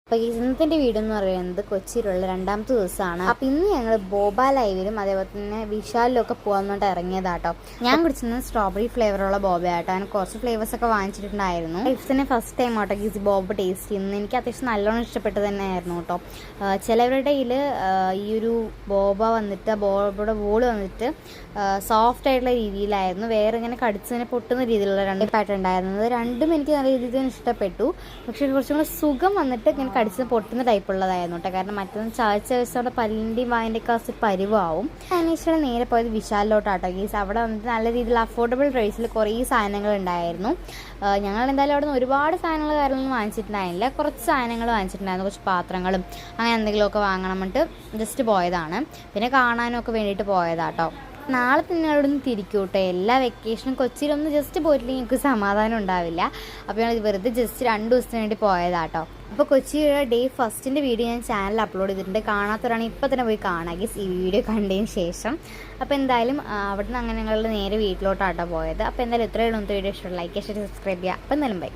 അപ്പോൾ ഇന്നത്തെ വീഡിയോ എന്ന് പറയുന്നത് കൊച്ചിയിലുള്ള രണ്ടാമത്തെ ദിവസമാണ്. അപ്പോൾ ഇന്ന് ഞങ്ങൾ ബോബ ലൈവിലും അതേപോലെ തന്നെ വിശാലിലും ഒക്കെ പോകാൻ വേണ്ടി ഇറങ്ങിയതാട്ടോ. ഞാൻ കുടിച്ചിരുന്നത് സ്ട്രോബെറി ഫ്ലേവറുള്ള ബോബയാട്ടോ. അങ്ങനെ കുറച്ച് ഫ്ലേവേഴ്സൊക്കെ വാങ്ങിച്ചിട്ടുണ്ടായിരുന്നു. ലൈഫിനെ ഫസ്റ്റ് ടൈം ആട്ടോ ഈ ബോബ ടേസ്റ്റ് ചെയ്യുന്നത്. എനിക്ക് അത്യാവശ്യം നല്ലോണം ഇഷ്ടപ്പെട്ടത് തന്നെയായിരുന്നു കേട്ടോ. ചിലവരുടെ കയ്യിൽ ഈ ഒരു ബോബ വന്നിട്ട് ബോബയുടെ ബോൾ വന്നിട്ട് സോഫ്റ്റ് ആയിട്ടുള്ള രീതിയിലായിരുന്നു. വേറെ ഇങ്ങനെ കടിച്ചതിനെ പൊട്ടുന്ന രീതിയിലുള്ള രണ്ട് പാറ്റേൺ ഉണ്ടായിരുന്നത്. രണ്ടും എനിക്ക് നല്ല രീതിയിൽ തന്നെ ഇഷ്ടപ്പെട്ടു. പക്ഷേ കുറച്ചും കൂടെ സുഖം വന്നിട്ട് ഇങ്ങനെ കടിച്ച് പൊട്ടുന്ന ടൈപ്പുള്ളതായിരുന്നു കേട്ടോ. കാരണം മറ്റൊന്ന് ചാഴ്ച ദിവസത്തോടെ പല്ലിൻ്റെയും വായൻ്റെ ഒക്കെ പരിവാവും. അന്വേഷിച്ചാൽ നേരെ പോയത് വിശാലിലോട്ടാട്ടോ ഗീസ്. അവിടെ വന്നിട്ട് നല്ല രീതിയിൽ അഫോർഡബിൾ പ്രൈസിൽ കുറേ സാധനങ്ങൾ ഉണ്ടായിരുന്നു. ഞങ്ങൾ എന്തായാലും അവിടെ നിന്ന് ഒരുപാട് സാധനങ്ങൾ കാര്യങ്ങളൊന്നും വാങ്ങിച്ചിട്ടുണ്ടായിരുന്നില്ല. കുറച്ച് സാധനങ്ങൾ വാങ്ങിച്ചിട്ടുണ്ടായിരുന്നു. കുറച്ച് പാത്രങ്ങളും അങ്ങനെ എന്തെങ്കിലുമൊക്കെ വാങ്ങണം എന്നിട്ട് ജസ്റ്റ് പോയതാണ്. പിന്നെ കാണാനും ഒക്കെ വേണ്ടിയിട്ട് പോയതാട്ടോ. നാളെ തന്നെ അവിടെ നിന്ന് തിരിക്കൂട്ടെ. എല്ലാ വെക്കേഷനും കൊച്ചിയിലൊന്നും ജസ്റ്റ് പോയിട്ടില്ലെങ്കിൽ എനിക്ക് സമാധാനം ഉണ്ടാവില്ല. അപ്പോൾ ഞാൻ വെറുതെ ജസ്റ്റ് 2 ദിവസത്തിന് വേണ്ടി പോയതാട്ടോ. അപ്പോൾ കൊച്ചിയുടെ ഡേ ഫസ്റ്റിൻ്റെ വീഡിയോ ഞാൻ ചാനലിൽ അപ്ലോഡ് ചെയ്തിട്ടുണ്ട്. കാണാത്തവരാണെങ്കിൽ ഇപ്പോൾ തന്നെ പോയി കാണാം ഈ വീഡിയോ കണ്ടതിന് ശേഷം. അപ്പോൾ എന്തായാലും അവിടെ നിന്ന് അങ്ങനെ ഞങ്ങൾ നേരെ വീട്ടിലോട്ടാട്ടോ പോയത്. അപ്പോൾ എന്തായാലും ഇത്രയും വീഡിയോ ഇഷ്ടമുള്ള ലൈക്ക്, ഷെയർ, സബ്സ്ക്രൈബ് ചെയ്യുക. അപ്പോൾ എന്തായാലും ബൈ.